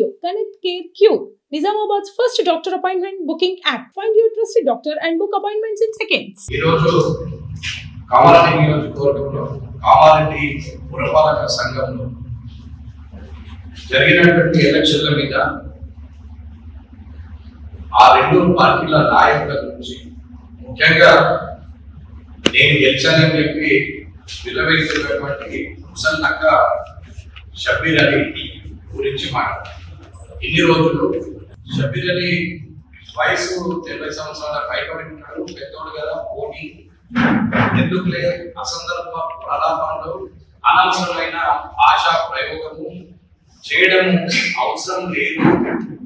you. Connect Care Cube, Nizamabad's first doctor appointment booking app. Find your trusted doctor and book appointments in seconds. ఈరోజు కామారెడ్డి నియోజకవర్గంలో కామారెడ్డి పురపాలక సంఘంలో జరిగినటువంటి ఎలక్షన్ల మీద ఆ రెండు పార్టీల నాయకుల గురించి, ముఖ్యంగా నేను గెలిచానని చెప్పి విలవేస్తున్నటువంటి ముసల్నక్క షబీర్ అలీ గురించి ఇన్ని రోజులు షబీర్ అలీ వయసు 70 సంవత్సరాల పైబడి ఉన్నాడు, పెద్దోడు కదా, పోటీ ఎందుకులే అసందర్భ ప్రలాపంలో అనవసరమైన ఆశా ప్రయోగము చేయడము అవసరం లేదు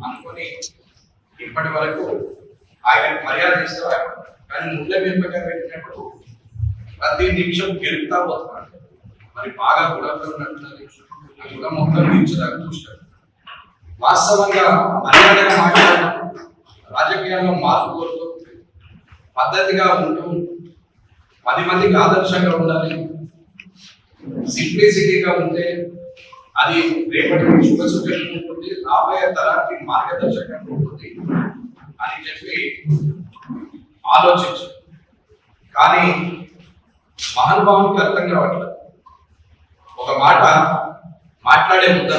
అనుకుని ఇప్పటి వరకు ఆయన మర్యాద ఇస్తారు. కానీ ముళ్ళ మిరపగా పెట్టినప్పుడు ప్రతి నిమిషం గెలుపుతా పోతున్నాడు. మరి బాగా గుణంలో ఉన్నట్టున్నది, ఆ గుణం మొత్తం తీర్చడానికి చూస్తాడు. వాస్తవంగా మర్యాదగా మాట్లాడడం, రాజకీయాల్లో మార్పు కోరుతూ పద్ధతిగా ఉంటూ 10 మందికి ఆదర్శంగా ఉండాలి, సింప్లిసిటీగా ఉంటే అది రేపటి శుభ సూచనలు ఉంటుంది, రాబోయే తరానికి మార్గదర్శకంగా ఉంటుంది అని చెప్పి ఆలోచించు. కానీ మహానుభావునికి అర్థం కావట్లేదు. ఒక మాట మాట్లాడే ముద్ర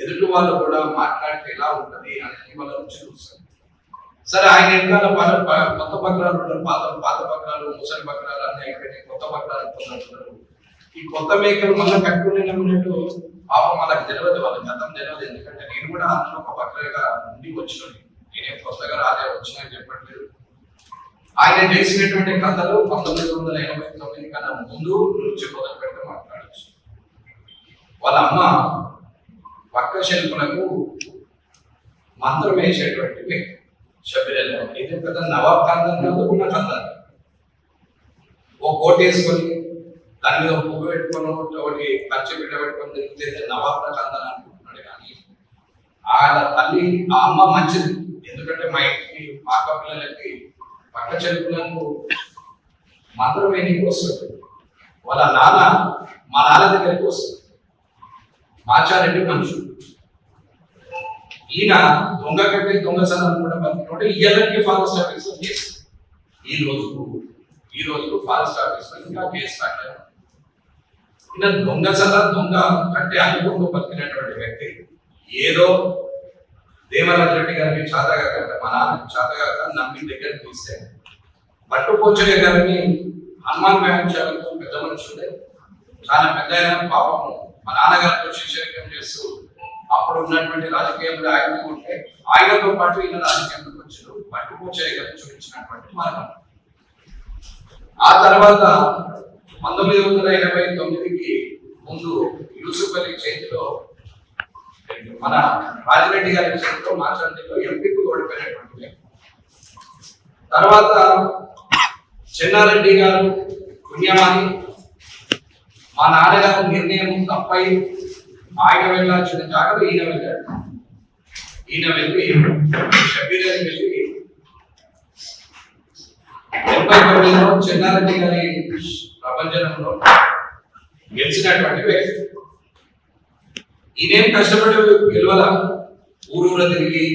ఎదుటి వాళ్ళు కూడా మాట్లాడితే ఎలా ఉంటుంది అనేది వాళ్ళ రుచి చూస్తారు. సరే, ఆయన ఎన్నికల కొత్త పత్రాలు ఉంటారు, పాత పత్రాలు, ముసలి పత్రాలు అన్నీ అయిపోయినాయి, కొత్త పత్రాలు పొందుతున్నారు. ఈ కొత్త మేకలు మళ్ళీ కట్టుకుని నమ్మినట్టు పాపం వాళ్ళకి తెలియదు, వాళ్ళకి గతం తెలియదు. ఎందుకంటే నేను కూడా అందులో ఒక పత్రికగా నుండి వచ్చినది, నేనేం కొత్తగా రాజా వచ్చినని చెప్పట్లేదు. ఆయన చేసినటువంటి కథలు 1989 కన్నా ముందు నుంచి మొదలు పెట్టి మాట్లాడచ్చు. వాళ్ళ అమ్మ పక్క శిల్పులకు మంత్రం వేసేటువంటి వ్యక్తి షబీర్ అలీ. ఇది పెద్ద నవాబ్ ఖాన్ ఉన్న కథ. ఓ కోట్ వేసుకొని దాని మీద పువ్వు పెట్టుకొని ఒకటి పచ్చి బిడ్డ పెట్టుకొని తిరిగితే నవాబ్ ఖాన్ అనుకుంటున్నాడు. కానీ ఆ తల్లి, ఆ అమ్మ మంచిది. ఎందుకంటే మా ఇంటికి పాక పిల్లలకి పక్క చెరుపులకు మంత్రం వేయడానికి వస్తుంది. వాళ్ళ నాన్న మా నాన్న దగ్గరికి వస్తుంది. మాచారెడ్డి మనుషులు. ఈయన దొంగ కట్టి దొంగసారి అనుకుంటే బతికినోటే ఇయ్యాలకి ఫారెస్ట్ ఆఫీస్ కేసు. ఈ రోజు ఫారెస్ట్ ఆఫీస్ ఇంకా కేసు కట్టారు. ఈయన దొంగ కట్టి అనుకుంటూ బతికినటువంటి వ్యక్తి ఏదో దేవరాజ్ రెడ్డి గారికి చాతగా కంటే మా నాన్నకి చాతగా నమ్మి దగ్గర తీస్తే పట్టుపోచయ్య గారిని హనుమాన్ వ్యాయామశాలకు పెద్ద మనుషులే, చాలా పెద్ద పాపం మా నాన్నగారితో శిక్షణ చేస్తూ అప్పుడు ఉన్నటువంటి రాజకీయంలో ఆయన ఉంటే ఆయనతో పాటు ఈయన రాజకీయంలోకి వచ్చారు. పట్టుపోచయ్య గారిని చూపించినటువంటి మార్గం. ఆ తర్వాత 1989కి ముందు యూసుఫ్ అలీ చేతిలో, మన రాజిరెడ్డి గారి చేతిలో మాచారెడ్డిలో ఎంపీకి ఓడిపోయినటువంటి. తర్వాత చెన్నారెడ్డి గారు పుణ్యమాని, మా నాన్నగారు నిర్ణయం తప్పై ఆయన వెళ్ళాల్సిన జాగ్రత్త ఈయన వెళ్ళాడు. ఈయన వెళ్ళి షబీర్ అలీ వెళ్ళి 89లో చెన్నారెడ్డి గారి ప్రపంచంలో గెలిచినటువంటి వ్యక్తి. ఈయనేం కష్టపడి గెలవాల, ఊరూర తిరిగి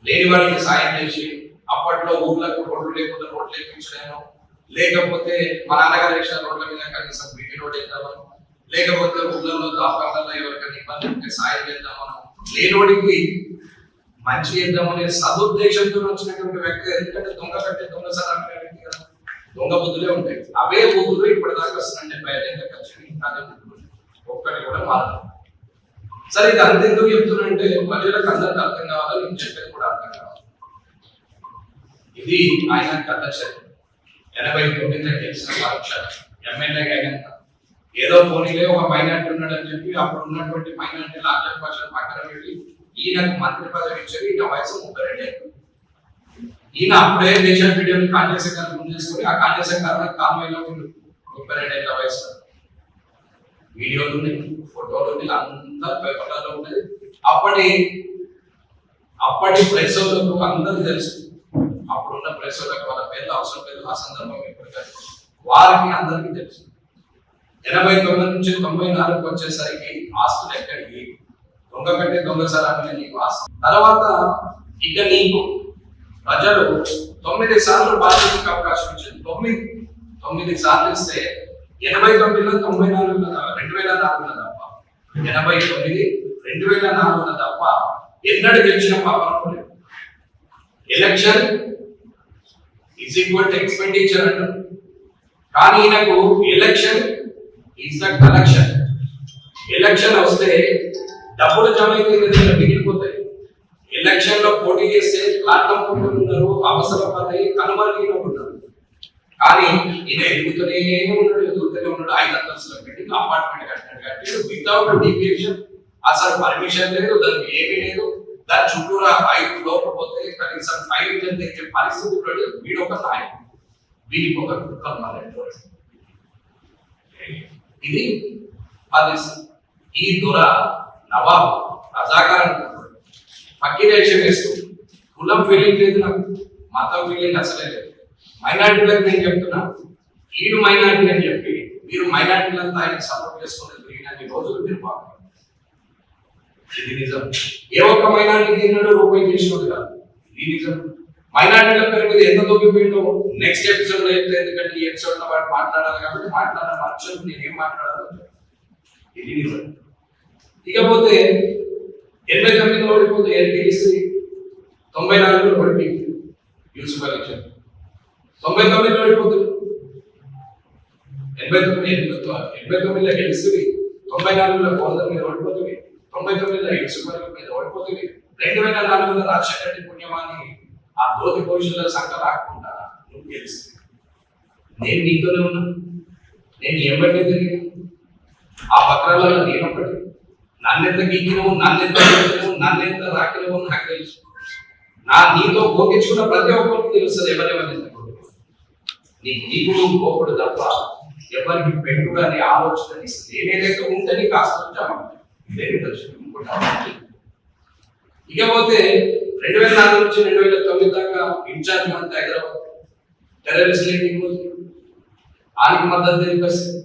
లేని వాడికి సాయం చేసి, అప్పట్లో ఊర్లకు రోడ్లు లేకుండా రోడ్లు వేయించలేను, లేకపోతే మా నాన్నగారు వేసిన రోడ్ల మీద కనీసం బీటీ రోడ్ వేద్దామను, లేకపోతే ఊళ్ళలో దాపకాలలో ఎవరికైనా ఇబ్బంది ఉంటే సాయం చేద్దామను, లేనివాడికి మంచి చేద్దామనే సదుద్దేశంతో వచ్చినటువంటి వ్యక్తి. ఎందుకంటే దొంగ కట్టే దొంగసారి వ్యక్తి కదా, దొంగ బుద్ధులే ఉంటాయి. అవే బుద్ధులు ఇప్పటిదాకా వస్తున్నాయి. బయట ఖర్చు ఇంకా ఒక్కటి కూడా మారదు. సరే, ఇది అంత ఎందుకు చెప్తున్నంటే ప్రజలకు అందరికి అర్థం కావాలి, నేను చెప్పేది కూడా అర్థం కావాలి. ఇది ఆయన కథ చరిత్ర. 89లో గెలిచిన పరీక్ష ఎమ్మెల్యేగా అయినంత ఏదో పోనీలే ఒక మైనార్టీ ఉన్నాడని చెప్పి అప్పుడు ఉన్నటువంటి మైనార్టీ లాంటి భాషలు పక్కన పెట్టి ఈయనకు మంత్రి పదవి ఇచ్చారు. ఈయన వయసు 32 ఏళ్ళు. ఈయన అప్పుడే దేశ వీడియోని కాంగ్రెస్ ముందు చేసుకుని ఆ కాంగ్రెస్ కాన్వాయ్లో 32 ఏళ్ళ వయసు వీడియోలు ఉన్నాయి, ఫోటోలు ఉన్నాయి, అంతా పేపర్లలో ఉన్నది. అప్పటి ప్రెస్ వాళ్ళకు అందరికి తెలుసు. అప్పుడున్న ప్రెస్ వాళ్ళకి వాళ్ళ పేర్లు అవసరం లేదు, ఆ సందర్భం ఎప్పుడు కాదు, వారికి అందరికీ తెలుసు. 89 నుంచి 94 వచ్చేసరికి ఆస్తులు ఎక్కడికి, దొంగ కంటే దొంగసారాన్ని నీకు ఆస్తి. తర్వాత ఇక నీకు ప్రజలు 9 సార్లు బాధ్యతకు అవకాశం ఇచ్చింది. 9 సార్లు ఇస్తే 89లో 2004 తప్ప 89 2004 తప్ప ఎన్నడూ గెలిచిన పాపం లేదు. Election is equal to expenditure అంటారు. కానీ ఈయనకు election is the collection. Election వస్తే డబ్బులు జమ అయితే మిగిలిపోతాయి. ఎలక్షన్ లో పోటీ చేస్తే ప్లాట్ఫామ్ కొట్టుకుని ఉన్నారు, అవసరపడి కనుమరుగైన ఉన్నారు. కానీ ఈయన ఎదుగుతూనే ఉన్నాడు. 5 అంతస్తుల బిల్డింగ్ అపార్ట్మెంట్ కట్టినట్టు వితౌట్ డీవియేషన్. అసలు పర్మిషన్ లేదు, దానికి ఏమీ లేదు. దాని చుట్టూరా 5 ఫ్లోర్లు పోతే కనీసం 5 తెచ్చే పరిస్థితి లేదు. వీడొక నాయకుడు, వీరికి ఒక ఇది పరిస్థితి. ఈ దొర నవాబు రజాకారం పక్కిరేషన్ వేస్తుంది. కులం ఫీలింగ్ లేదు నాకు, మతం ఫీలింగ్ అసలే లేదు. మైనార్టీలకు నేను చెప్తున్నా, ఈడు మైనార్టీ అని చెప్పి మీరు మైనార్టీలంతా ఆయన సపోర్ట్ చేసుకుని తిరిగిన రోజులు మీరు బాగుంటారు. ఇది నిజం. ఏ ఒక్క మైనార్టీకి రూపాయి చేసినది కాదు, ఇది నిజం. మైనార్టీల పేరు మీద ఎంత తొక్కిపోయిందో నెక్స్ట్ ఎపిసోడ్ లో చెప్తే, ఎందుకంటే ఈ ఎపిసోడ్ లో వాడు మాట్లాడాలి కాబట్టి మాట్లాడాలి. మనుషులు నేనేం మాట్లాడాలో ఇది నిజం. ఇకపోతే 89లో ఓడిపోతే ఎన్టీసీ 94లో ఓడిపోయింది. యూసుఫ్ అలీ ఇచ్చారు 99లో ఓడిపోతుంది. 89లో గెలిచి 94లో గోల్డర్ మీద ఓడిపోతుంది. 99లో యూసుఫ్ అలీ మీద ఓడిపోతుంది. 2004లో రాజశేఖర రెడ్డి పుణ్యమాని ఆ దోతి భవిష్యత్తులో సంఖ రాకుండా నువ్వు గెలిస్తుంది. నేను నీతోనే ఉన్నా, నేను ఎంబడే తిరిగి ఆ పత్రాలలో నేను ఒకటి. నన్నెంత గీకినవు, నన్నెంత రాకినవు నాకు తెలుసు. నీతో పోగించుకున్న ప్రతి ఒక్కరికి తెలుస్తుంది ఎవరెవరిని. నీ గీకుడు పోకుడు తప్ప ఎవరికి పెట్టుడు అనే ఆలోచన ఏదైతే ఉంటే నీకు ఆశ్చర్యం. ఇకపోతే 2004 నుంచి 2009 దాకా ఇన్ఛార్జ్ మంత్రి హైదరాబాద్ టెర్రరిస్ట్ లీడింగ్ ఆయనకి మద్దతు తెలిపేస్తుంది.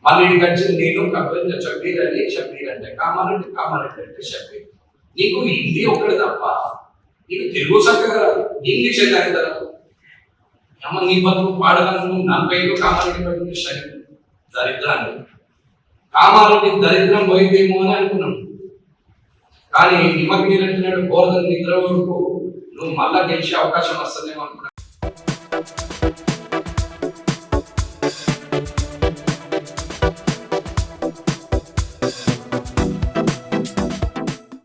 మళ్ళీ ఇక్కడికి వచ్చింది నేను కబ్బిన షబ్బీర్ అంటే కామారెడ్డి అంటే షబ్బీర్. నీకు హిందీ ఒక్కటి తప్ప నీకు తెలుగు చక్కగా రాదు, ఇంగ్లీష్ అయితే రాదు. అమ్మ నీ బతుకు పాడగలను. 40 కామారెడ్డి పట్టిన శని దరిద్రాన్ని, కామారెడ్డి దరిద్రం పోయిందేమో అని అనుకున్నాను. కానీ నిమ్మకి నీరంటున్నాడు బోర్దని నిద్ర వరకు నువ్వు మళ్ళా గెలిచే అవకాశం వస్తుందేమో అనుకున్నా.